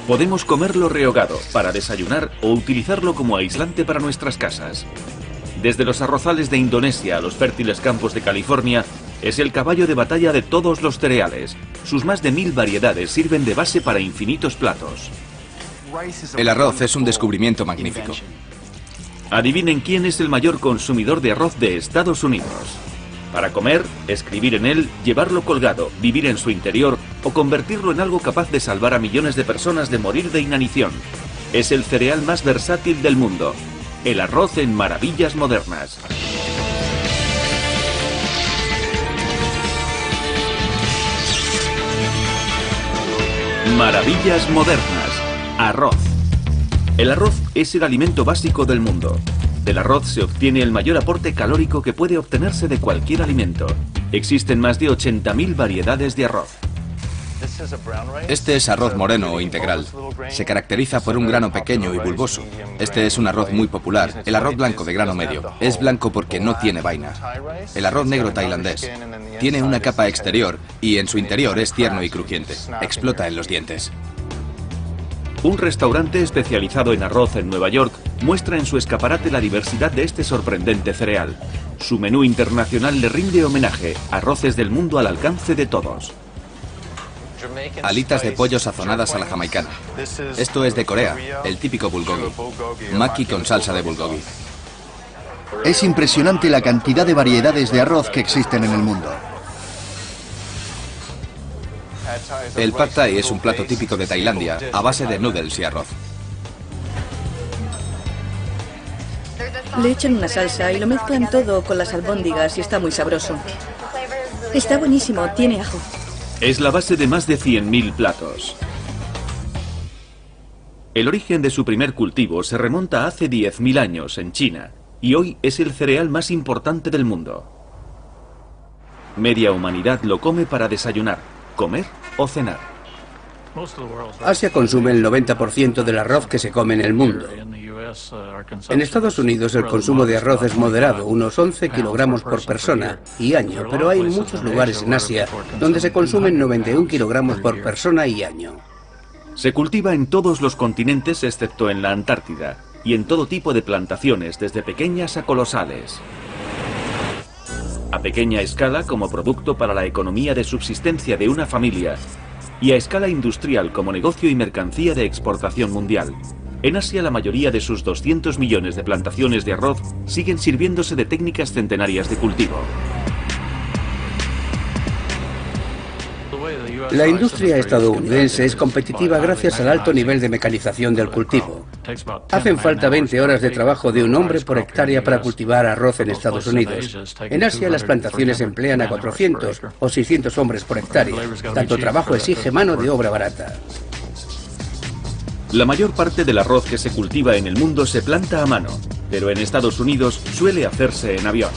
Podemos comerlo rehogado para desayunar o utilizarlo como aislante para nuestras casas. Desde los arrozales de Indonesia a los fértiles campos de California, es el caballo de batalla de todos los cereales. Sus más de 1000 variedades sirven de base para infinitos platos. El arroz es un descubrimiento magnífico. Adivinen quién es el mayor consumidor de arroz de Estados Unidos. Para comer, escribir en él, llevarlo colgado, vivir en su interior o convertirlo en algo capaz de salvar a millones de personas de morir de inanición. Es el cereal más versátil del mundo. El arroz en Maravillas Modernas. Maravillas Modernas. Arroz. El arroz es el alimento básico del mundo. Del arroz se obtiene el mayor aporte calórico que puede obtenerse de cualquier alimento. Existen más de 80.000 variedades de arroz. Este es arroz moreno o integral. Se caracteriza por un grano pequeño y bulboso. Este es un arroz muy popular, el arroz blanco de grano medio. Es blanco porque no tiene vaina. El arroz negro tailandés tiene una capa exterior y en su interior es tierno y crujiente. Explota en los dientes. Un restaurante especializado en arroz en Nueva York muestra en su escaparate la diversidad de este sorprendente cereal. Su menú internacional le rinde homenaje, arroces del mundo al alcance de todos. Alitas de pollo sazonadas a la jamaicana. Esto es de Corea, el típico bulgogi. Maki con salsa de bulgogi. Es impresionante la cantidad de variedades de arroz que existen en el mundo. El pad thai es un plato típico de Tailandia, a base de noodles y arroz. Le echan una salsa y lo mezclan todo con las albóndigas y está muy sabroso. Está buenísimo, tiene ajo. Es la base de más de 100.000 platos. El origen de su primer cultivo se remonta a hace 10.000 años en China y hoy es el cereal más importante del mundo. Media humanidad lo come para desayunar, comer o cenar. Asia consume el 90% del arroz que se come en el mundo. En Estados Unidos el consumo de arroz es moderado, unos 11 kilogramos por persona y año, pero hay muchos lugares en Asia donde se consumen 91 kilogramos por persona y año. Se cultiva en todos los continentes excepto en la Antártida y en todo tipo de plantaciones, desde pequeñas a colosales. A pequeña escala como producto para la economía de subsistencia de una familia y a escala industrial como negocio y mercancía de exportación mundial. En Asia la mayoría de sus 200 millones de plantaciones de arroz siguen sirviéndose de técnicas centenarias de cultivo. La industria estadounidense es competitiva gracias al alto nivel de mecanización del cultivo. Hacen falta 20 horas de trabajo de un hombre por hectárea para cultivar arroz en Estados Unidos. En Asia las plantaciones emplean a 400 o 600 hombres por hectárea. Tanto trabajo exige mano de obra barata. La mayor parte del arroz que se cultiva en el mundo se planta a mano, pero en Estados Unidos suele hacerse en avión.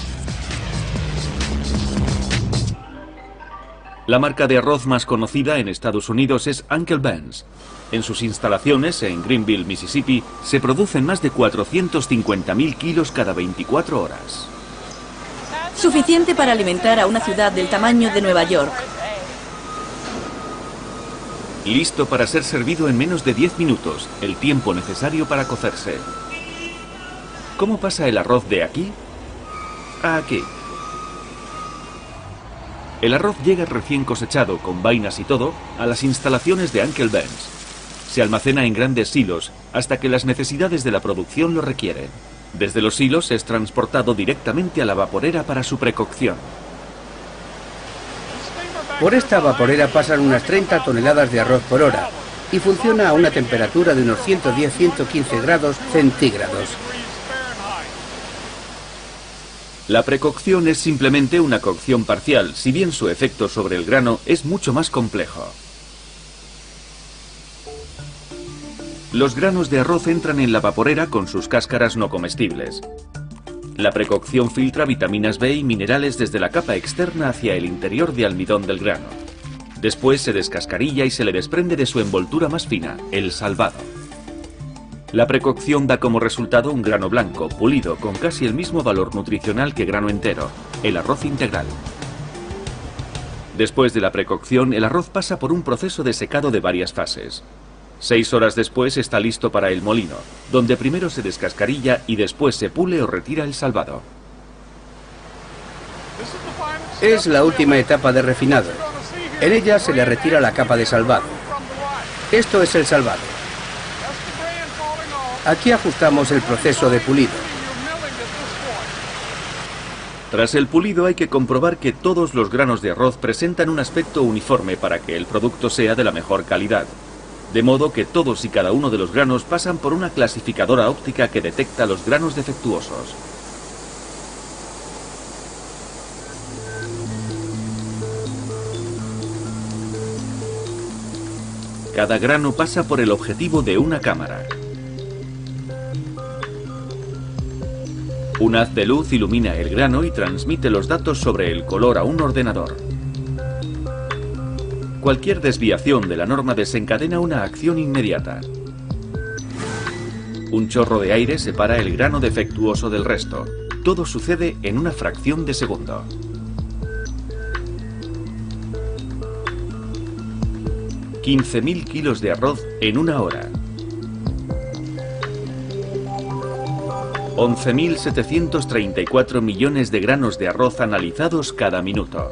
La marca de arroz más conocida en Estados Unidos es Uncle Ben's. En sus instalaciones en Greenville, Mississippi, se producen más de 450.000 kilos cada 24 horas. Suficiente para alimentar a una ciudad del tamaño de Nueva York. Listo para ser servido en menos de 10 minutos, el tiempo necesario para cocerse. ¿Cómo pasa el arroz de aquí a aquí? El arroz llega recién cosechado, con vainas y todo, a las instalaciones de Uncle Ben's. Se almacena en grandes silos hasta que las necesidades de la producción lo requieren. Desde los silos es transportado directamente a la vaporera para su precocción. Por esta vaporera pasan unas 30 toneladas de arroz por hora y funciona a una temperatura de unos 110-115 grados centígrados. La precocción es simplemente una cocción parcial, si bien su efecto sobre el grano es mucho más complejo. Los granos de arroz entran en la vaporera con sus cáscaras no comestibles. La precocción filtra vitaminas B y minerales desde la capa externa hacia el interior de almidón del grano. Después se descascarilla y se le desprende de su envoltura más fina, el salvado. La precocción da como resultado un grano blanco, pulido, con casi el mismo valor nutricional que grano entero, el arroz integral. Después de la precocción, el arroz pasa por un proceso de secado de varias fases. 6 horas después está listo para el molino, donde primero se descascarilla y después se pule o retira el salvado. Es la última etapa de refinado. En ella se le retira la capa de salvado. Esto es el salvado. Aquí ajustamos el proceso de pulido. Tras el pulido hay que comprobar que todos los granos de arroz presentan un aspecto uniforme para que el producto sea de la mejor calidad. De modo que todos y cada uno de los granos pasan por una clasificadora óptica que detecta los granos defectuosos. Cada grano pasa por el objetivo de una cámara. Un haz de luz ilumina el grano y transmite los datos sobre el color a un ordenador. Cualquier desviación de la norma desencadena una acción inmediata. Un chorro de aire separa el grano defectuoso del resto. Todo sucede en una fracción de segundo. $15.000 kilos de arroz en una hora. 11.734 millones de granos de arroz analizados cada minuto.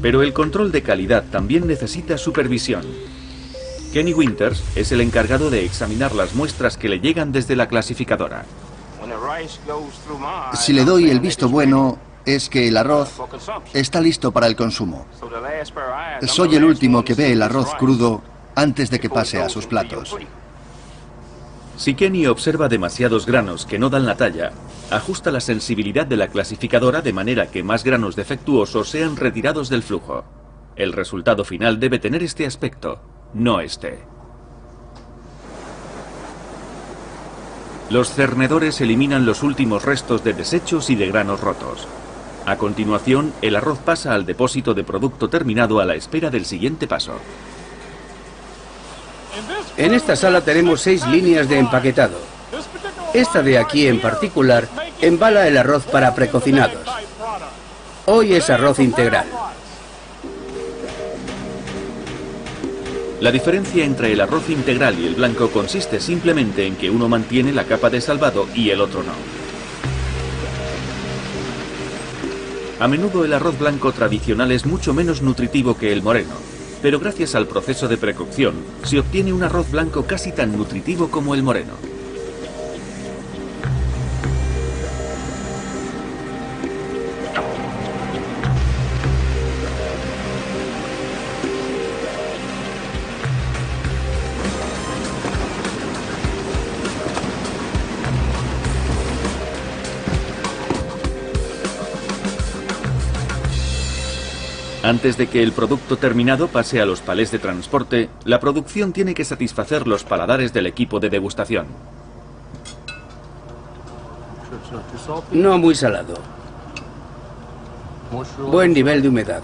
Pero el control de calidad también necesita supervisión. Kenny Winters es el encargado de examinar las muestras que le llegan desde la clasificadora. Si le doy el visto bueno, es que el arroz está listo para el consumo. Soy el último que ve el arroz crudo antes de que pase a sus platos. Si Kenny observa demasiados granos que no dan la talla, ajusta la sensibilidad de la clasificadora de manera que más granos defectuosos sean retirados del flujo. El resultado final debe tener este aspecto, no este. Los cernedores eliminan los últimos restos de desechos y de granos rotos. A continuación, el arroz pasa al depósito de producto terminado a la espera del siguiente paso. En esta sala tenemos 6 líneas de empaquetado. Esta de aquí en particular embala el arroz para precocinados. Hoy es arroz integral. La diferencia entre el arroz integral y el blanco consiste simplemente en que uno mantiene la capa de salvado y el otro no. A menudo el arroz blanco tradicional es mucho menos nutritivo que el moreno, pero gracias al proceso de precocción se obtiene un arroz blanco casi tan nutritivo como el moreno. Antes de que el producto terminado pase a los palés de transporte, la producción tiene que satisfacer los paladares del equipo de degustación. No muy salado. Buen nivel de humedad.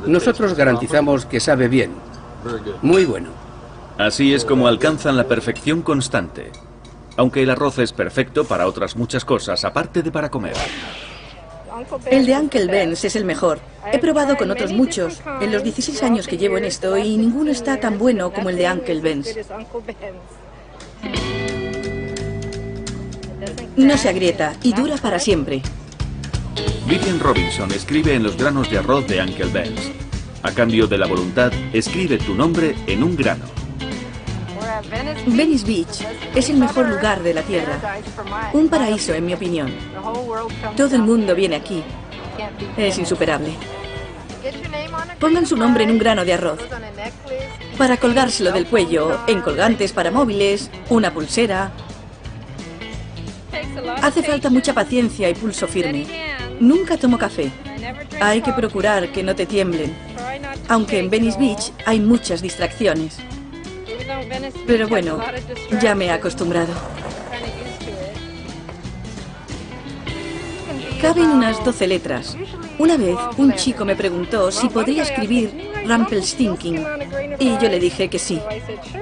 Nosotros garantizamos que sabe bien. Muy bueno. Así es como alcanzan la perfección constante. Aunque el arroz es perfecto para otras muchas cosas, aparte de para comer. El de Uncle Ben's es el mejor. He probado con otros muchos en los 16 años que llevo en esto y ninguno está tan bueno como el de Uncle Ben's. No se agrieta y dura para siempre. Vivian Robinson escribe en los granos de arroz de Uncle Ben's. A cambio de la voluntad, escribe tu nombre en un grano. Venice Beach es el mejor lugar de la Tierra. Un paraíso, en mi opinión. Todo el mundo viene aquí. Es insuperable. Pongan su nombre en un grano de arroz. Para colgárselo del cuello, en colgantes para móviles, una pulsera. Hace falta mucha paciencia y pulso firme. Nunca tomo café. Hay que procurar que no te tiemblen. Aunque en Venice Beach hay muchas distracciones. Pero bueno, ya me he acostumbrado. Caben unas 12 letras. Una vez, un chico me preguntó si podría escribir Rumpelstiltskin y yo le dije que sí.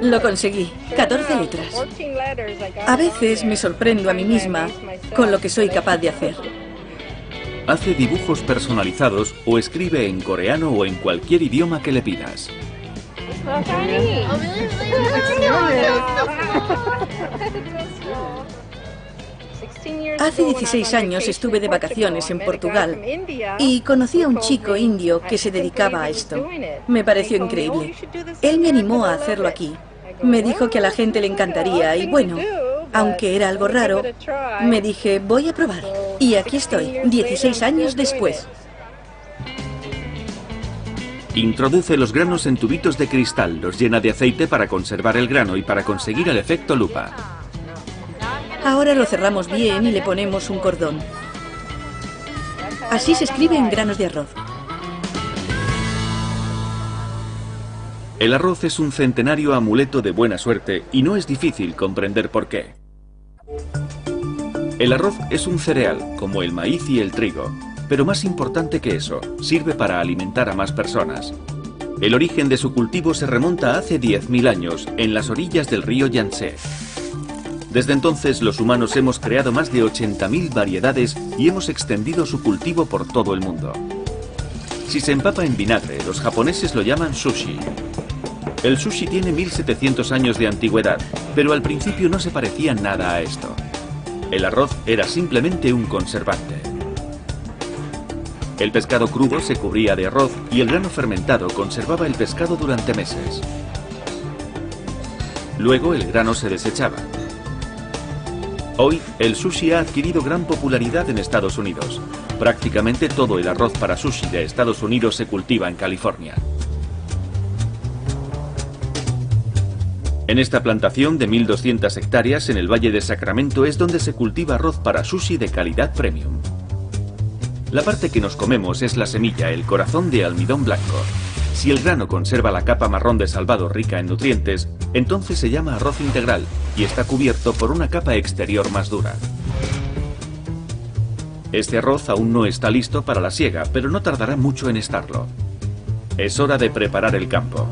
Lo conseguí, 14 letras. A veces me sorprendo a mí misma con lo que soy capaz de hacer. Hace dibujos personalizados o escribe en coreano o en cualquier idioma que le pidas. Hace 16 años estuve de vacaciones en Portugal y conocí a un chico indio que se dedicaba a esto. Me pareció increíble. Él me animó a hacerlo aquí. Me dijo que a la gente le encantaría y bueno, aunque era algo raro, me dije, voy a probar. Y aquí estoy, 16 años después. Introduce los granos en tubitos de cristal, los llena de aceite para conservar el grano y para conseguir el efecto lupa. Ahora lo cerramos bien y le ponemos un cordón. Así se escribe en granos de arroz. El arroz es un centenario amuleto de buena suerte y no es difícil comprender por qué. El arroz es un cereal, como el maíz y el trigo, pero más importante que eso, sirve para alimentar a más personas. El origen de su cultivo se remonta a hace 10.000 años, en las orillas del río Yangtze. Desde entonces los humanos hemos creado más de 80.000 variedades y hemos extendido su cultivo por todo el mundo. Si se empapa en vinagre, los japoneses lo llaman sushi. El sushi tiene 1700 años de antigüedad, pero al principio no se parecía nada a esto. El arroz era simplemente un conservante. El pescado crudo se cubría de arroz y el grano fermentado conservaba el pescado durante meses. Luego el grano se desechaba. Hoy, el sushi ha adquirido gran popularidad en Estados Unidos. Prácticamente todo el arroz para sushi de Estados Unidos se cultiva en California. En esta plantación de 1.200 hectáreas en el Valle de Sacramento es donde se cultiva arroz para sushi de calidad premium. La parte que nos comemos es la semilla, el corazón de almidón blanco. Si el grano conserva la capa marrón de salvado rica en nutrientes, entonces se llama arroz integral y está cubierto por una capa exterior más dura. Este arroz aún no está listo para la siega, pero no tardará mucho en estarlo. Es hora de preparar el campo.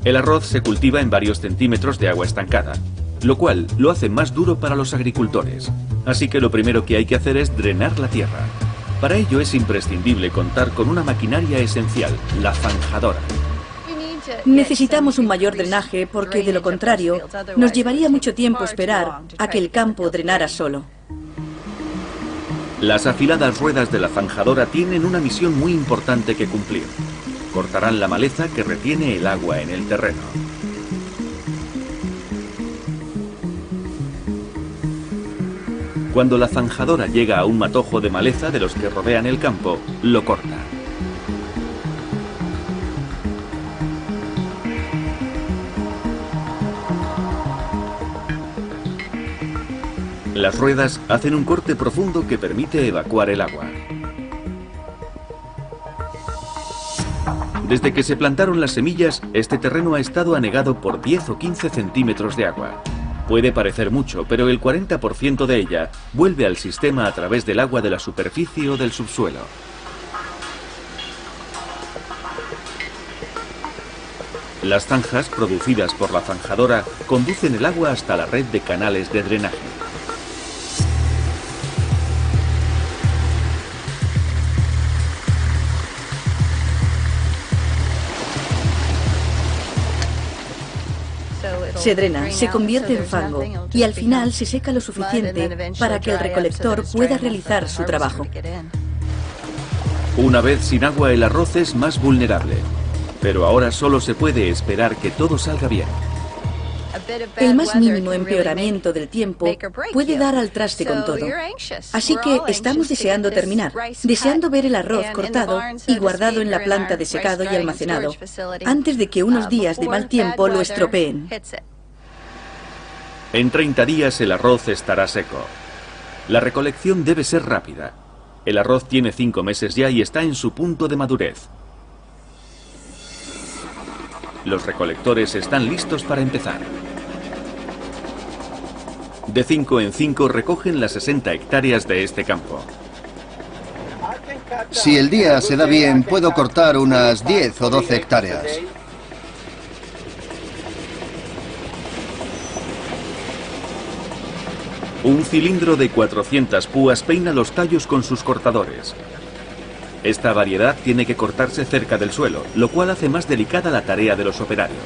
El arroz se cultiva en varios centímetros de agua estancada, lo cual lo hace más duro para los agricultores. Así que lo primero que hay que hacer es drenar la tierra. Para ello es imprescindible contar con una maquinaria esencial, la zanjadora. Necesitamos un mayor drenaje porque, de lo contrario, nos llevaría mucho tiempo esperar a que el campo drenara solo. Las afiladas ruedas de la zanjadora tienen una misión muy importante que cumplir. Cortarán la maleza que retiene el agua en el terreno. Cuando la zanjadora llega a un matojo de maleza de los que rodean el campo, lo corta. Las ruedas hacen un corte profundo que permite evacuar el agua. Desde que se plantaron las semillas, este terreno ha estado anegado por 10 o 15 centímetros de agua. Puede parecer mucho, pero el 40% de ella vuelve al sistema a través del agua de la superficie o del subsuelo. Las zanjas producidas por la zanjadora conducen el agua hasta la red de canales de drenaje. Se drena, se convierte en fango y al final se seca lo suficiente para que el recolector pueda realizar su trabajo. Una vez sin agua, el arroz es más vulnerable, pero ahora solo se puede esperar que todo salga bien. El más mínimo empeoramiento del tiempo puede dar al traste con todo. Así que estamos deseando terminar, deseando ver el arroz cortado y guardado en la planta de secado y almacenado, antes de que unos días de mal tiempo lo estropeen. En 30 días el arroz estará seco. La recolección debe ser rápida. El arroz tiene 5 meses ya y está en su punto de madurez. Los recolectores están listos para empezar. De 5 en 5 recogen las 60 hectáreas de este campo. Si el día se da bien, puedo cortar unas 10 o 12 hectáreas. Un cilindro de 400 púas peina los tallos con sus cortadores. Esta variedad tiene que cortarse cerca del suelo, lo cual hace más delicada la tarea de los operarios.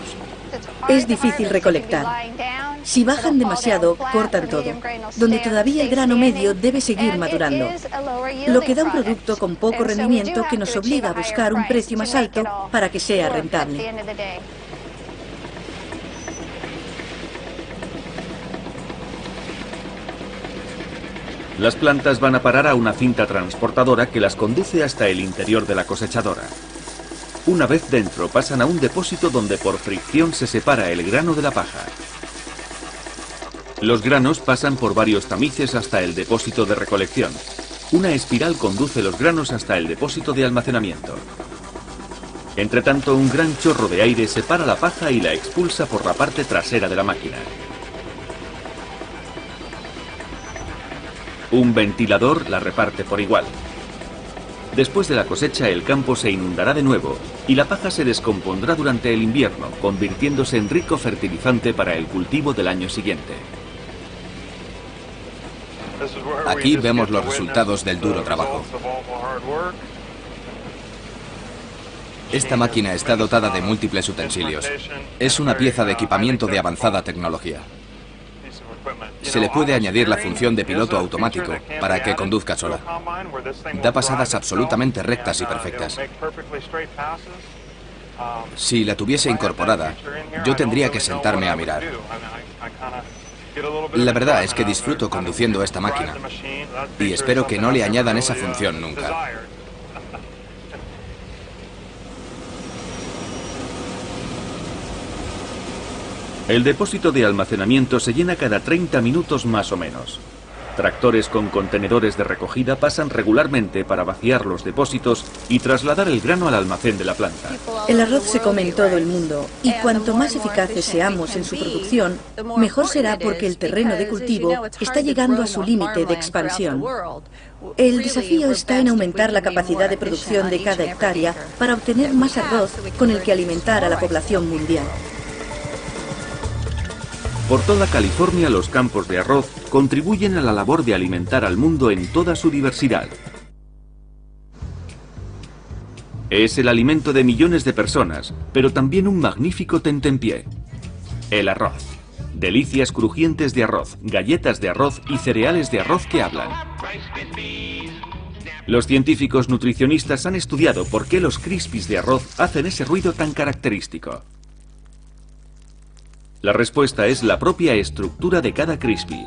Es difícil recolectar. Si bajan demasiado, cortan todo, donde todavía el grano medio debe seguir madurando, lo que da un producto con poco rendimiento que nos obliga a buscar un precio más alto para que sea rentable. Las plantas van a parar a una cinta transportadora que las conduce hasta el interior de la cosechadora. Una vez dentro, pasan a un depósito donde por fricción se separa el grano de la paja. Los granos pasan por varios tamices hasta el depósito de recolección. Una espiral conduce los granos hasta el depósito de almacenamiento. Entretanto, un gran chorro de aire separa la paja y la expulsa por la parte trasera de la máquina. Un ventilador la reparte por igual. Después de la cosecha, el campo se inundará de nuevo y la paja se descompondrá durante el invierno, convirtiéndose en rico fertilizante para el cultivo del año siguiente. Aquí vemos los resultados del duro trabajo. Esta máquina está dotada de múltiples utensilios. Es una pieza de equipamiento de avanzada tecnología. Se le puede añadir la función de piloto automático para que conduzca sola. Da pasadas absolutamente rectas y perfectas. Si la tuviese incorporada, yo tendría que sentarme a mirar. La verdad es que disfruto conduciendo esta máquina y espero que no le añadan esa función nunca. El depósito de almacenamiento se llena cada 30 minutos más o menos. Tractores con contenedores de recogida pasan regularmente para vaciar los depósitos y trasladar el grano al almacén de la planta. El arroz se come en todo el mundo y cuanto más eficaces seamos en su producción, mejor será porque el terreno de cultivo está llegando a su límite de expansión. El desafío está en aumentar la capacidad de producción de cada hectárea para obtener más arroz con el que alimentar a la población mundial. Por toda California, los campos de arroz contribuyen a la labor de alimentar al mundo en toda su diversidad. Es el alimento de millones de personas, pero también un magnífico tentempié. El arroz. Delicias crujientes de arroz, galletas de arroz y cereales de arroz que hablan. Los científicos nutricionistas han estudiado por qué los Crispies de arroz hacen ese ruido tan característico. La respuesta es la propia estructura de cada Crispy.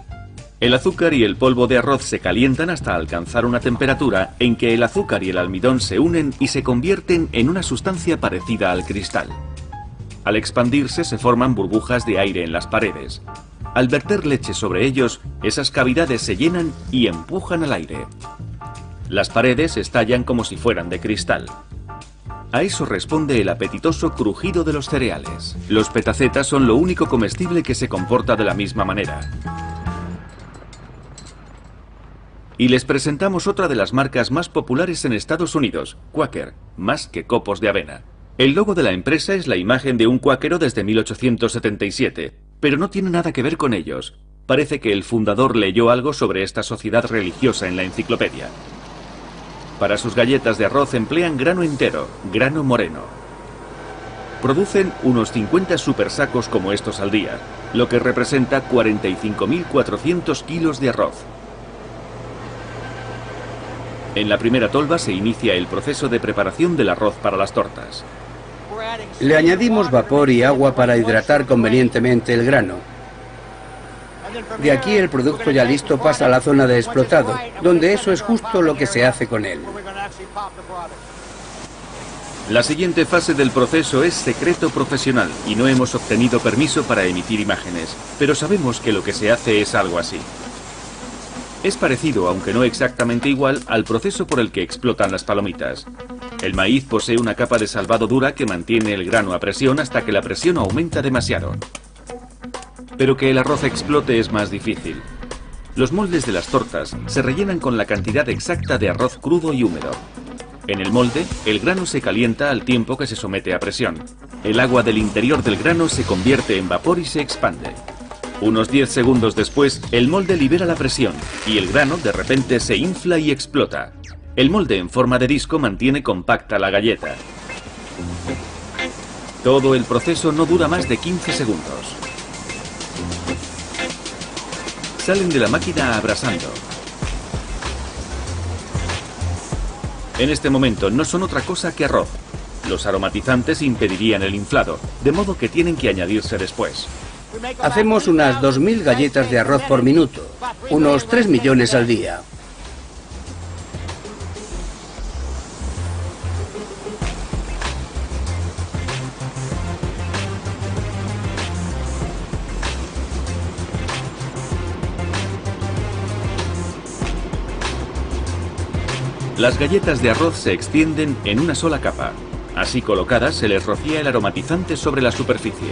El azúcar y el polvo de arroz se calientan hasta alcanzar una temperatura en que el azúcar y el almidón se unen y se convierten en una sustancia parecida al cristal. Al expandirse se forman burbujas de aire en las paredes. Al verter leche sobre ellos, esas cavidades se llenan y empujan al aire. Las paredes estallan como si fueran de cristal. A eso responde el apetitoso crujido de los cereales. Los petacetas son lo único comestible que se comporta de la misma manera. Y les presentamos otra de las marcas más populares en Estados Unidos, Quaker, más que copos de avena. El logo de la empresa es la imagen de un cuáquero desde 1877, pero no tiene nada que ver con ellos. Parece que el fundador leyó algo sobre esta sociedad religiosa en la enciclopedia. Para sus galletas de arroz emplean grano entero, grano moreno. Producen unos 50 supersacos como estos al día, lo que representa 45.400 kilos de arroz. En la primera tolva se inicia el proceso de preparación del arroz para las tortas. Le añadimos vapor y agua para hidratar convenientemente el grano. De aquí el producto ya listo pasa a la zona de explotado, donde eso es justo lo que se hace con él. La siguiente fase del proceso es secreto profesional y no hemos obtenido permiso para emitir imágenes, pero sabemos que lo que se hace es algo así. Es parecido, aunque no exactamente igual, al proceso por el que explotan las palomitas. El maíz posee una capa de salvado dura que mantiene el grano a presión hasta que la presión aumenta demasiado. Pero que el arroz explote es más difícil. Los moldes de las tortas se rellenan con la cantidad exacta de arroz crudo y húmedo. En el molde, el grano se calienta al tiempo que se somete a presión. El agua del interior del grano se convierte en vapor y se expande. Unos 10 segundos después, el molde libera la presión y el grano de repente se infla y explota. El molde en forma de disco mantiene compacta la galleta. Todo el proceso no dura más de 15 segundos. Salen de la máquina abrasando. En este momento no son otra cosa que arroz. Los aromatizantes impedirían el inflado, de modo que tienen que añadirse después. Hacemos unas 2000 galletas de arroz por minuto, unos 3 millones al día. Las galletas de arroz se extienden en una sola capa. Así colocadas se les rocía el aromatizante sobre la superficie.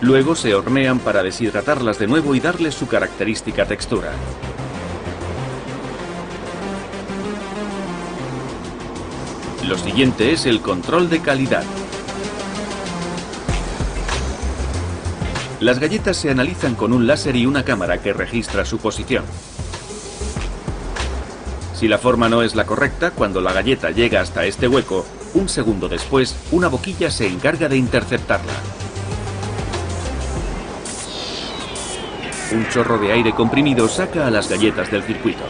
Luego se hornean para deshidratarlas de nuevo y darles su característica textura. Lo siguiente es el control de calidad. Las galletas se analizan con un láser y una cámara que registra su posición. Si la forma no es la correcta, cuando la galleta llega hasta este hueco, un segundo después, una boquilla se encarga de interceptarla. Un chorro de aire comprimido saca a las galletas del circuito.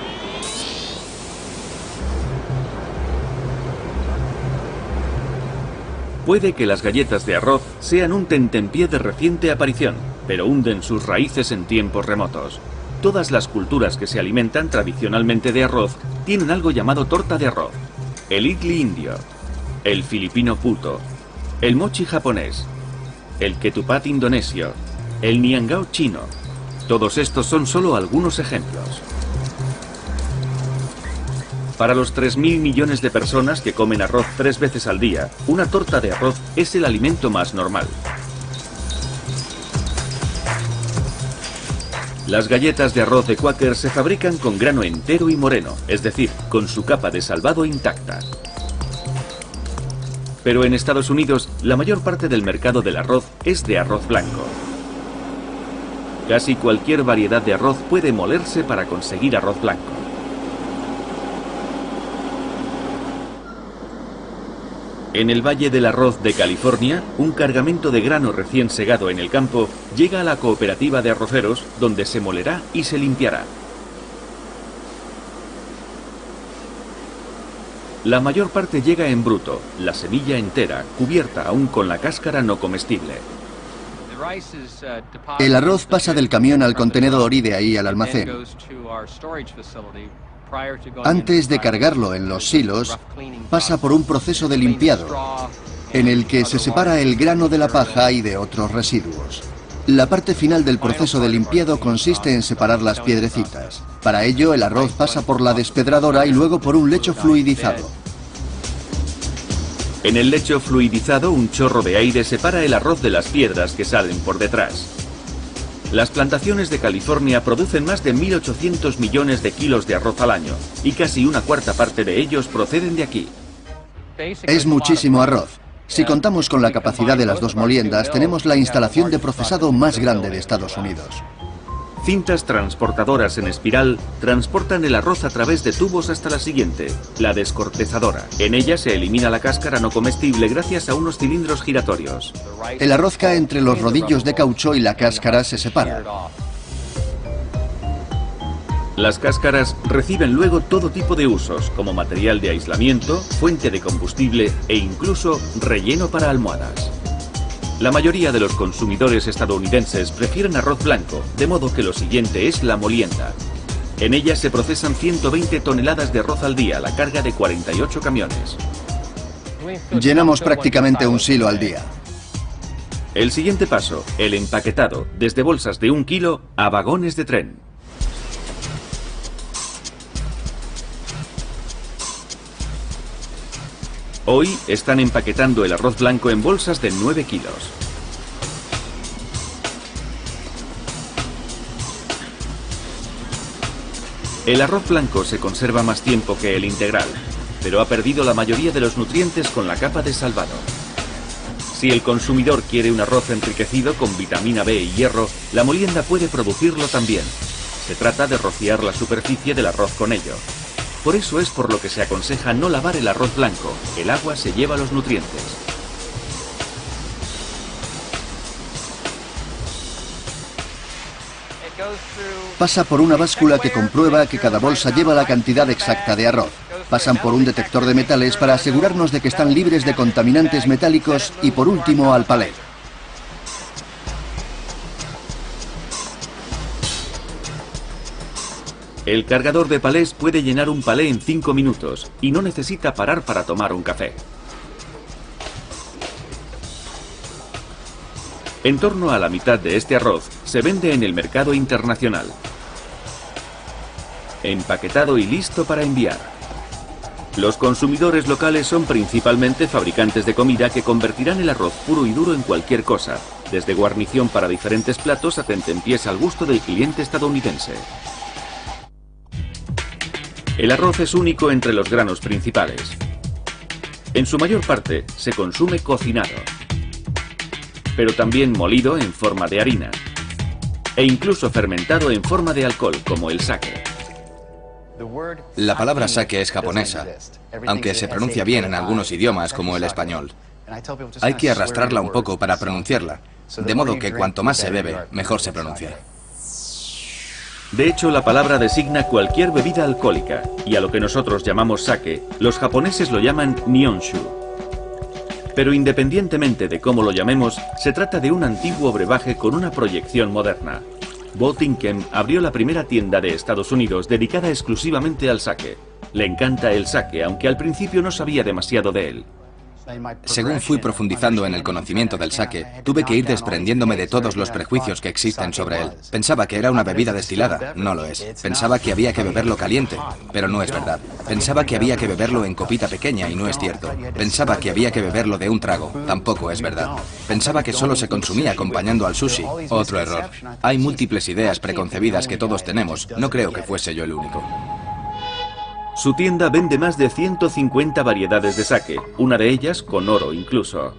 Puede que las galletas de arroz sean un tentempié de reciente aparición, pero hunden sus raíces en tiempos remotos. Todas las culturas que se alimentan tradicionalmente de arroz tienen algo llamado torta de arroz, el idli indio, el filipino puto, el mochi japonés, el ketupat indonesio, el niangao chino. Todos estos son solo algunos ejemplos. Para los 3.000 millones de personas que comen arroz 3 veces al día, una torta de arroz es el alimento más normal. Las galletas de arroz de Quaker se fabrican con grano entero y moreno, es decir, con su capa de salvado intacta. Pero en Estados Unidos, la mayor parte del mercado del arroz es de arroz blanco. Casi cualquier variedad de arroz puede molerse para conseguir arroz blanco. En el Valle del Arroz de California, un cargamento de grano recién segado en el campo llega a la cooperativa de arroceros, donde se molerá y se limpiará. La mayor parte llega en bruto, la semilla entera, cubierta aún con la cáscara no comestible. El arroz pasa del camión al contenedor y de ahí al almacén. Antes de cargarlo en los silos, pasa por un proceso de limpiado, en el que se separa el grano de la paja y de otros residuos. La parte final del proceso de limpiado consiste en separar las piedrecitas. Para ello, el arroz pasa por la despedradora y luego por un lecho fluidizado. En el lecho fluidizado, un chorro de aire separa el arroz de las piedras que salen por detrás. Las plantaciones de California producen más de 1.800 millones de kilos de arroz al año, y casi una cuarta parte de ellos proceden de aquí. Es muchísimo arroz. Si contamos con la capacidad de las dos moliendas, tenemos la instalación de procesado más grande de Estados Unidos. Cintas transportadoras en espiral transportan el arroz a través de tubos hasta la siguiente, la descortezadora. En ella se elimina la cáscara no comestible gracias a unos cilindros giratorios. El arroz cae entre los rodillos de caucho y la cáscara se separa. Las cáscaras reciben luego todo tipo de usos, como material de aislamiento, fuente de combustible e incluso relleno para almohadas. La mayoría de los consumidores estadounidenses prefieren arroz blanco, de modo que lo siguiente es la molienda. En ella se procesan 120 toneladas de arroz al día, la carga de 48 camiones. Llenamos prácticamente un silo al día. El siguiente paso, el empaquetado, desde bolsas de 1 kilo a vagones de tren. Hoy están empaquetando el arroz blanco en bolsas de 9 kilos. El arroz blanco se conserva más tiempo que el integral. pero ha perdido la mayoría de los nutrientes con la capa de salvado. Si el consumidor quiere un arroz enriquecido con vitamina B y hierro, la molienda puede producirlo también. Se trata de rociar la superficie del arroz con ello. Por eso es por lo que se aconseja no lavar el arroz blanco, el agua se lleva los nutrientes. Pasa por una báscula que comprueba que cada bolsa lleva la cantidad exacta de arroz. Pasan por un detector de metales para asegurarnos de que están libres de contaminantes metálicos y por último al palé. El cargador de palés puede llenar un palé en 5 minutos y no necesita parar para tomar un café. En torno a la mitad de este arroz se vende en el mercado internacional. Empaquetado y listo para enviar. Los consumidores locales son principalmente fabricantes de comida que convertirán el arroz puro y duro en cualquier cosa, desde guarnición para diferentes platos a tentempiés al gusto del cliente estadounidense. El arroz es único entre los granos principales. En su mayor parte se consume cocinado, pero también molido en forma de harina, e incluso fermentado en forma de alcohol, como el sake. La palabra sake es japonesa, aunque se pronuncia bien en algunos idiomas como el español. Hay que arrastrarla un poco para pronunciarla, de modo que cuanto más se bebe, mejor se pronuncia. De hecho, la palabra designa cualquier bebida alcohólica, y a lo que nosotros llamamos sake, los japoneses lo llaman nihonshu. Pero independientemente de cómo lo llamemos, se trata de un antiguo brebaje con una proyección moderna. Botinkem abrió la primera tienda de Estados Unidos dedicada exclusivamente al sake. Le encanta el sake, aunque al principio no sabía demasiado de él. Según fui profundizando en el conocimiento del sake, tuve que ir desprendiéndome de todos los prejuicios que existen sobre él. Pensaba que era una bebida destilada, no lo es. Pensaba que había que beberlo caliente, pero no es verdad. Pensaba que había que beberlo en copita pequeña y no es cierto. Pensaba que había que beberlo de un trago, tampoco es verdad. Pensaba que solo se consumía acompañando al sushi, otro error. Hay múltiples ideas preconcebidas que todos tenemos, no creo que fuese yo el único. Su tienda vende más de 150 variedades de sake, una de ellas con oro incluso.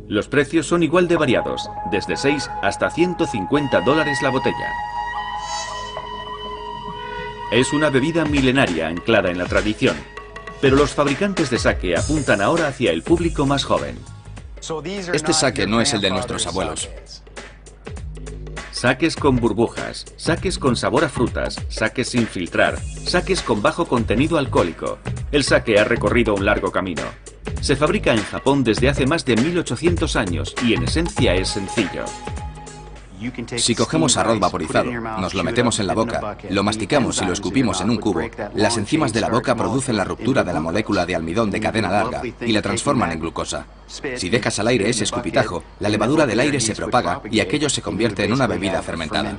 Los precios son igual de variados, desde 6 hasta $150 la botella. Es una bebida milenaria anclada en la tradición, pero los fabricantes de sake apuntan ahora hacia el público más joven. Este sake no es el de nuestros abuelos. Sakes con burbujas, sakes con sabor a frutas, sakes sin filtrar, sakes con bajo contenido alcohólico. El sake ha recorrido un largo camino. Se fabrica en Japón desde hace más de 1800 años y en esencia es sencillo. Si cogemos arroz vaporizado, nos lo metemos en la boca, lo masticamos y lo escupimos en un cubo, las enzimas de la boca producen la ruptura de la molécula de almidón de cadena larga y la transforman en glucosa. Si dejas al aire ese escupitajo, la levadura del aire se propaga y aquello se convierte en una bebida fermentada.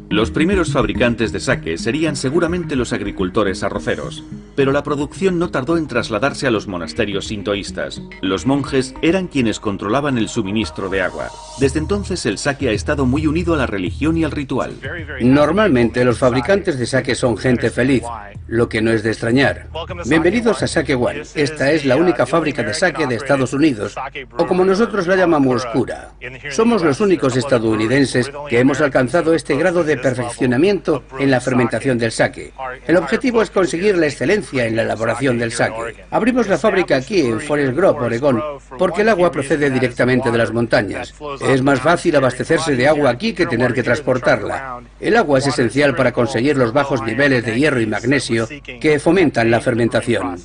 Los primeros fabricantes de sake serían seguramente los agricultores arroceros, pero la producción no tardó en trasladarse a los monasterios sintoístas. Los monjes eran quienes controlaban el suministro de agua. Desde entonces el sake ha estado muy unido a la religión y al ritual. Normalmente los fabricantes de sake son gente feliz, lo que no es de extrañar. Bienvenidos a Sake One. Esta es la única fábrica de sake de Estados Unidos, o como nosotros la llamamos, cura. Somos los únicos estadounidenses que hemos alcanzado este grado de perfeccionamiento en la fermentación del sake. El objetivo es conseguir la excelencia en la elaboración del sake. Abrimos la fábrica aquí en Forest Grove, Oregón, porque el agua procede directamente de las montañas. Es más fácil abastecerse de agua aquí que tener que transportarla. El agua es esencial para conseguir los bajos niveles de hierro y magnesio que fomentan la fermentación.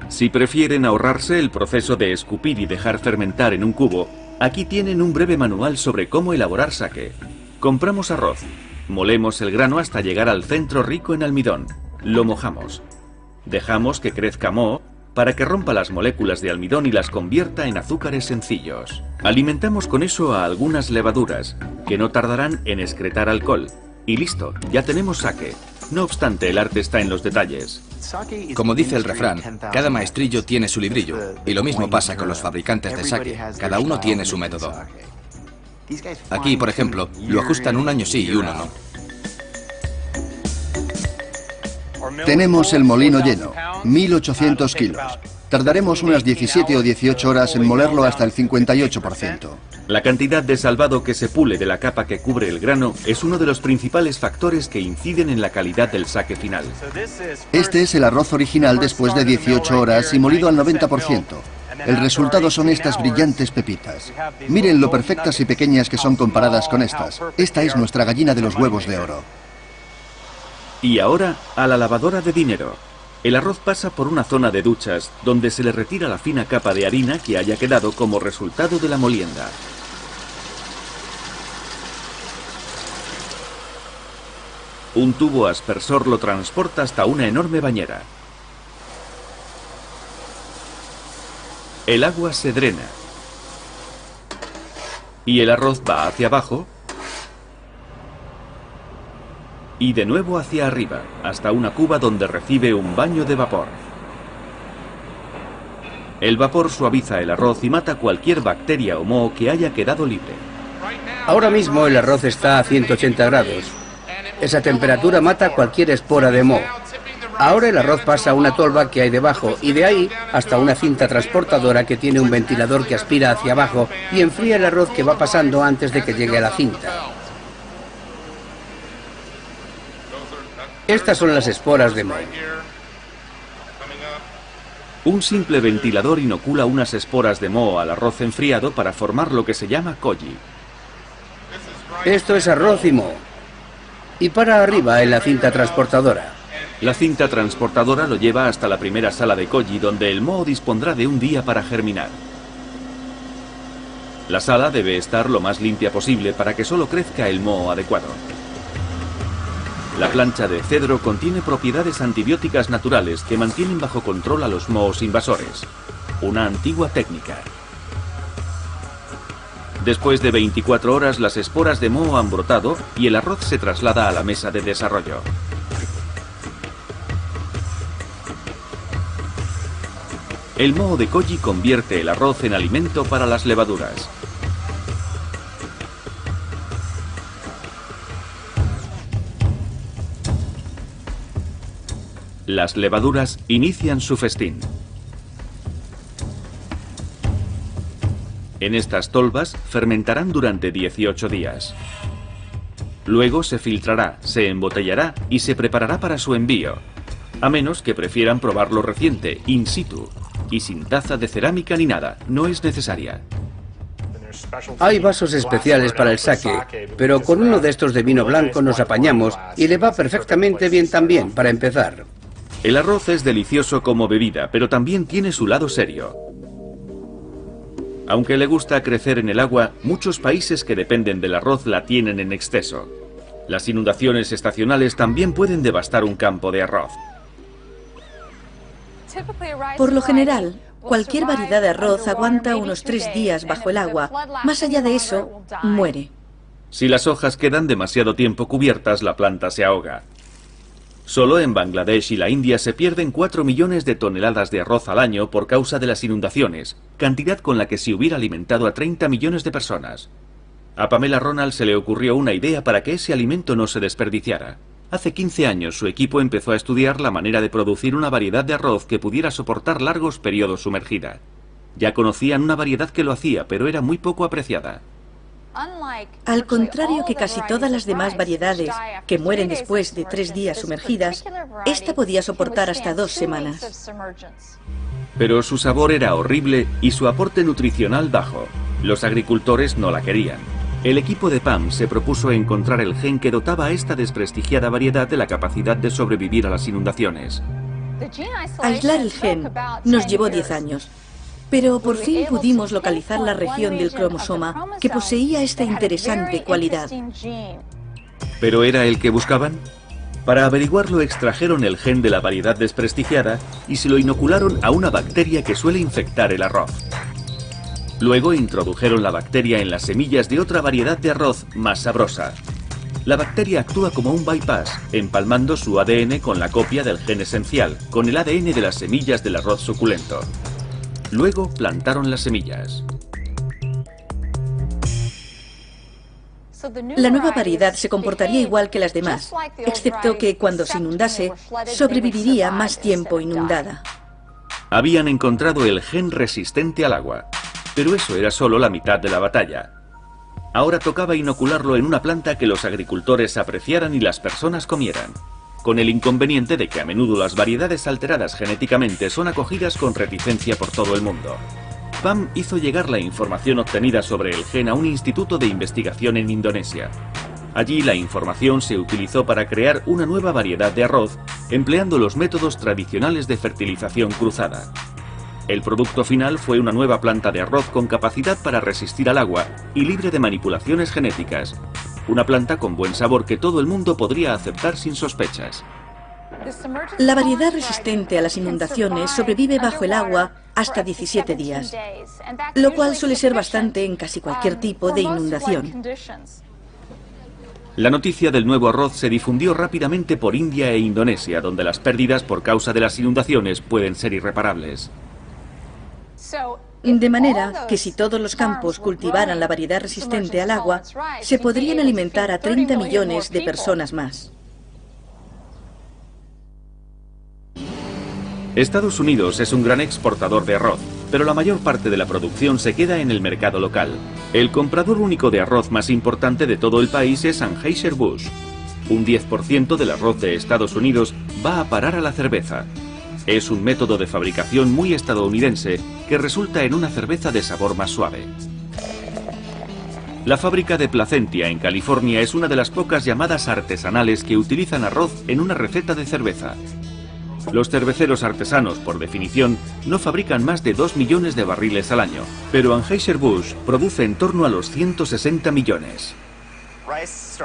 Si prefieren ahorrarse el proceso de escupir y dejar fermentar en un cubo, aquí tienen un breve manual sobre cómo elaborar sake. Compramos arroz, molemos el grano hasta llegar al centro rico en almidón, lo mojamos. Dejamos que crezca moho para que rompa las moléculas de almidón y las convierta en azúcares sencillos. Alimentamos con eso a algunas levaduras, que no tardarán en excretar alcohol. Y listo, ya tenemos sake. No obstante, el arte está en los detalles. Como dice el refrán, cada maestrillo tiene su librillo, y lo mismo pasa con los fabricantes de sake, cada uno tiene su método. Aquí, por ejemplo, lo ajustan un año sí y uno no. Tenemos el molino lleno, 1.800 kilos. Tardaremos unas 17 o 18 horas en molerlo hasta el 58%. La cantidad de salvado que se pule de la capa que cubre el grano es uno de los principales factores que inciden en la calidad del saque final. Este es el arroz original después de 18 horas y molido al 90%. El resultado son estas brillantes pepitas. Miren lo perfectas y pequeñas que son comparadas con estas. Esta es nuestra gallina de los huevos de oro. Y ahora a la lavadora de dinero. El arroz pasa por una zona de duchas donde se le retira la fina capa de harina que haya quedado como resultado de la molienda. Un tubo aspersor lo transporta hasta una enorme bañera. El agua se drena. Y el arroz va hacia abajo. Y de nuevo hacia arriba, hasta una cuba donde recibe un baño de vapor. El vapor suaviza el arroz y mata cualquier bacteria o moho que haya quedado libre. Ahora mismo el arroz está a 180 grados. Esa temperatura mata cualquier espora de moho. Ahora el arroz pasa a una tolva que hay debajo y de ahí hasta una cinta transportadora que tiene un ventilador que aspira hacia abajo y enfría el arroz que va pasando antes de que llegue a la cinta. Estas son las esporas de moho. Un simple ventilador inocula unas esporas de moho al arroz enfriado para formar lo que se llama koji. Esto es arroz y moho. Y para arriba en la cinta transportadora. La cinta transportadora lo lleva hasta la primera sala de koji, donde el moho dispondrá de un día para germinar. La sala debe estar lo más limpia posible para que solo crezca el moho adecuado. La plancha de cedro contiene propiedades antibióticas naturales que mantienen bajo control a los mohos invasores. Una antigua técnica. Después de 24 horas, las esporas de moho han brotado y el arroz se traslada a la mesa de desarrollo. El moho de koji convierte el arroz en alimento para las levaduras. Las levaduras inician su festín. En estas tolvas fermentarán durante 18 días. Luego se filtrará, se embotellará y se preparará para su envío, a menos que prefieran probarlo reciente, in situ, y sin taza de cerámica ni nada, no es necesaria. Hay vasos especiales para el sake, pero con uno de estos de vino blanco nos apañamos y le va perfectamente bien también, para empezar. El arroz es delicioso como bebida, pero también tiene su lado serio. Aunque le gusta crecer en el agua, muchos países que dependen del arroz la tienen en exceso. Las inundaciones estacionales también pueden devastar un campo de arroz. Por lo general, cualquier variedad de arroz aguanta unos 3 días bajo el agua. Más allá de eso, muere. Si las hojas quedan demasiado tiempo cubiertas, la planta se ahoga. Solo en Bangladesh y la India se pierden 4 millones de toneladas de arroz al año por causa de las inundaciones, cantidad con la que se hubiera alimentado a 30 millones de personas. A Pamela Ronald se le ocurrió una idea para que ese alimento no se desperdiciara. Hace 15 años su equipo empezó a estudiar la manera de producir una variedad de arroz que pudiera soportar largos periodos sumergida. Ya conocían una variedad que lo hacía, pero era muy poco apreciada. Al contrario que casi todas las demás variedades que mueren después de 3 días sumergidas, esta podía soportar hasta 2 semanas. Pero su sabor era horrible y su aporte nutricional bajo. Los agricultores no la querían. El equipo de Pam se propuso encontrar el gen que dotaba a esta desprestigiada variedad de la capacidad de sobrevivir a las inundaciones. Aislar el gen nos llevó 10 años. Pero por fin pudimos localizar la región del cromosoma que poseía esta interesante cualidad. ¿Pero era el que buscaban? Para averiguarlo extrajeron el gen de la variedad desprestigiada y se lo inocularon a una bacteria que suele infectar el arroz. Luego introdujeron la bacteria en las semillas de otra variedad de arroz más sabrosa. La bacteria actúa como un bypass, empalmando su ADN con la copia del gen esencial, con el ADN de las semillas del arroz suculento. Luego plantaron las semillas. La nueva variedad se comportaría igual que las demás, excepto que cuando se inundase, sobreviviría más tiempo inundada. Habían encontrado el gen resistente al agua, pero eso era solo la mitad de la batalla. Ahora tocaba inocularlo en una planta que los agricultores apreciaran y las personas comieran, con el inconveniente de que a menudo las variedades alteradas genéticamente son acogidas con reticencia por todo el mundo. Pam hizo llegar la información obtenida sobre el gen a un instituto de investigación en Indonesia. Allí la información se utilizó para crear una nueva variedad de arroz, empleando los métodos tradicionales de fertilización cruzada. El producto final fue una nueva planta de arroz con capacidad para resistir al agua y libre de manipulaciones genéticas. Una planta con buen sabor que todo el mundo podría aceptar sin sospechas. La variedad resistente a las inundaciones sobrevive bajo el agua hasta 17 días, lo cual suele ser bastante en casi cualquier tipo de inundación. La noticia del nuevo arroz se difundió rápidamente por India e Indonesia, donde las pérdidas por causa de las inundaciones pueden ser irreparables. De manera que si todos los campos cultivaran la variedad resistente al agua, se podrían alimentar a 30 millones de personas más. Estados Unidos es un gran exportador de arroz, pero la mayor parte de la producción se queda en el mercado local. El comprador único de arroz más importante de todo el país es Anheuser-Busch. Un 10% del arroz de Estados Unidos va a parar a la cerveza. Es un método de fabricación muy estadounidense que resulta en una cerveza de sabor más suave. La fábrica de Placentia en California es una de las pocas llamadas artesanales que utilizan arroz en una receta de cerveza. Los cerveceros artesanos, por definición, no fabrican más de 2 millones de barriles al año, pero Anheuser-Busch produce en torno a los 160 millones.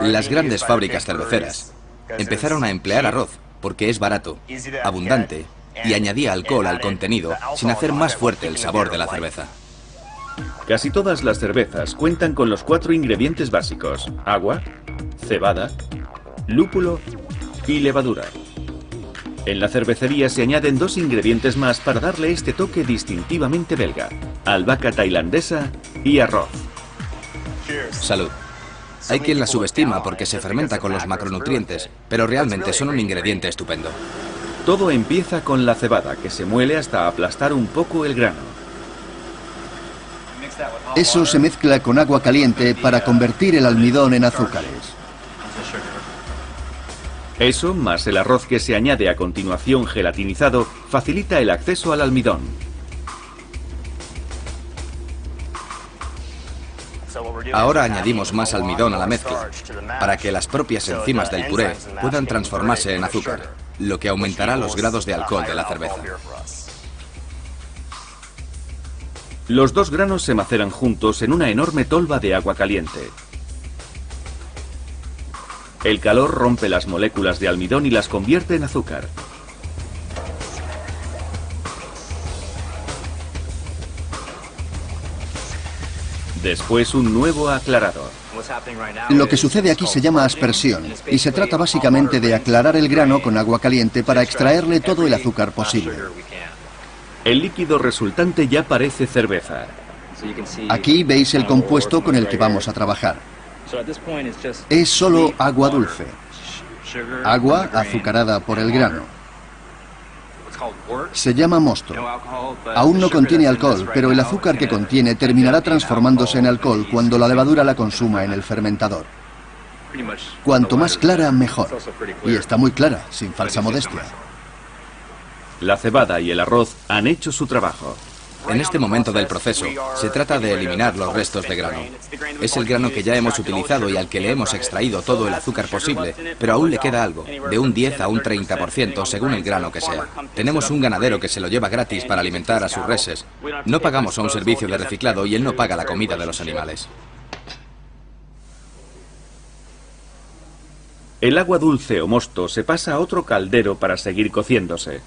Las grandes fábricas cerveceras empezaron a emplear arroz porque es barato, abundante y añadía alcohol al contenido sin hacer más fuerte el sabor de la cerveza. Casi todas las cervezas cuentan con los 4 ingredientes básicos: agua, cebada, lúpulo y levadura. En la cervecería se añaden 2 ingredientes más para darle este toque distintivamente belga: albahaca tailandesa y arroz. Salud. Hay quien la subestima porque se fermenta con los macronutrientes, pero realmente son un ingrediente estupendo. Todo empieza con la cebada, que se muele hasta aplastar un poco el grano. Eso se mezcla con agua caliente para convertir el almidón en azúcares. Eso, más el arroz que se añade a continuación gelatinizado, facilita el acceso al almidón. Ahora añadimos más almidón a la mezcla, para que las propias enzimas del puré puedan transformarse en azúcar, lo que aumentará los grados de alcohol de la cerveza. Los 2 granos se maceran juntos en una enorme tolva de agua caliente. El calor rompe las moléculas de almidón y las convierte en azúcar. Después un nuevo aclarador. Lo que sucede aquí se llama aspersión y se trata básicamente de aclarar el grano con agua caliente para extraerle todo el azúcar posible. El líquido resultante ya parece cerveza. Aquí veis el compuesto con el que vamos a trabajar. Es solo agua dulce. Agua azucarada por el grano. Se llama mosto. Aún no contiene alcohol, pero el azúcar que contiene terminará transformándose en alcohol cuando la levadura la consuma en el fermentador. Cuanto más clara, mejor. Y está muy clara, sin falsa modestia. La cebada y el arroz han hecho su trabajo. En este momento del proceso, se trata de eliminar los restos de grano. Es el grano que ya hemos utilizado y al que le hemos extraído todo el azúcar posible, pero aún le queda algo, de un 10 a un 30% según el grano que sea. Tenemos un ganadero que se lo lleva gratis para alimentar a sus reses. No pagamos a un servicio de reciclado y él no paga la comida de los animales. El agua dulce o mosto se pasa a otro caldero para seguir cociéndose.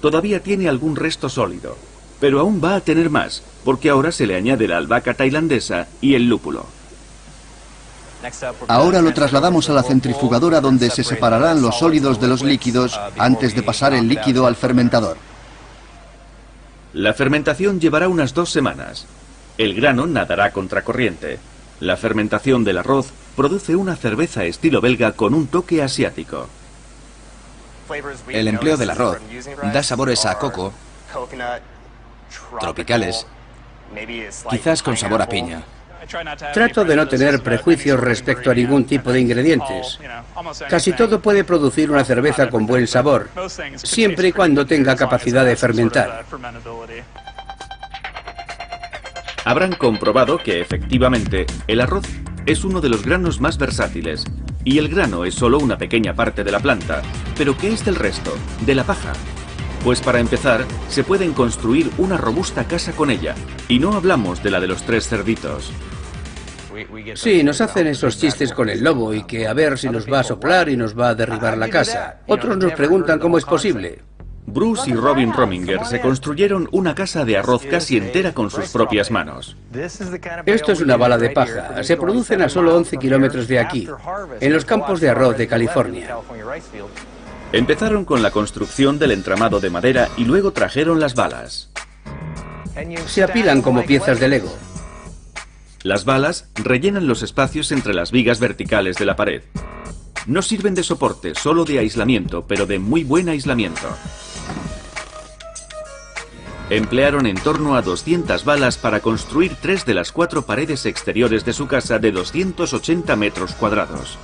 Todavía tiene algún resto sólido, pero aún va a tener más, porque ahora se le añade la albahaca tailandesa y el lúpulo. Ahora lo trasladamos a la centrifugadora donde se separarán los sólidos de los líquidos antes de pasar el líquido al fermentador. La fermentación llevará unas 2 semanas. El grano nadará contracorriente. La fermentación del arroz produce una cerveza estilo belga con un toque asiático. El empleo del arroz da sabores a coco, tropicales, quizás con sabor a piña. Trato de no tener prejuicios respecto a ningún tipo de ingredientes. Casi todo puede producir una cerveza con buen sabor, siempre y cuando tenga capacidad de fermentar. Habrán comprobado que efectivamente el arroz es uno de los granos más versátiles, y el grano es solo una pequeña parte de la planta. ¿Pero qué es del resto? ¿De la paja? Pues para empezar, se pueden construir una robusta casa con ella, y no hablamos de la de los 3 cerditos. Sí, nos hacen esos chistes con el lobo y que a ver si nos va a soplar y nos va a derribar la casa. Otros nos preguntan cómo es posible. Bruce y Robin Rominger se construyeron una casa de arroz casi entera con sus propias manos. Esto es una bala de paja. Se producen a solo 11 kilómetros de aquí, en los campos de arroz de California. Empezaron con la construcción del entramado de madera y luego trajeron las balas. Se apilan como piezas de Lego. Las balas rellenan los espacios entre las vigas verticales de la pared. No sirven de soporte, solo de aislamiento, pero de muy buen aislamiento. Emplearon en torno a 200 balas para construir 3 de las 4 paredes exteriores de su casa de 280 metros cuadrados.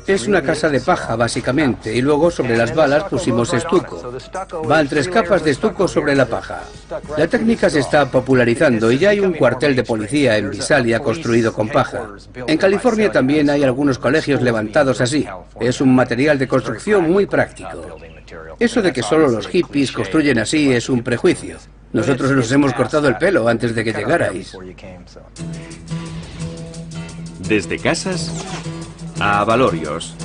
Es una casa de paja, básicamente, y luego sobre las balas pusimos estuco. Van 3 capas de estuco sobre la paja. La técnica se está popularizando y ya hay un cuartel de policía en Visalia construido con paja. En California también hay algunos colegios levantados así. Es un material de construcción muy práctico. Eso de que solo los hippies construyen así es un prejuicio. Nosotros nos hemos cortado el pelo antes de que llegarais. Desde casas a abalorios.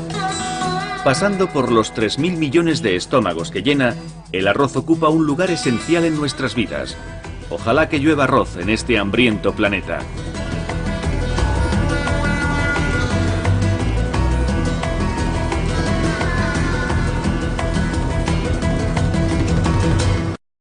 Pasando por los 3.000 millones de estómagos que llena, el arroz ocupa un lugar esencial en nuestras vidas. Ojalá que llueva arroz en este hambriento planeta.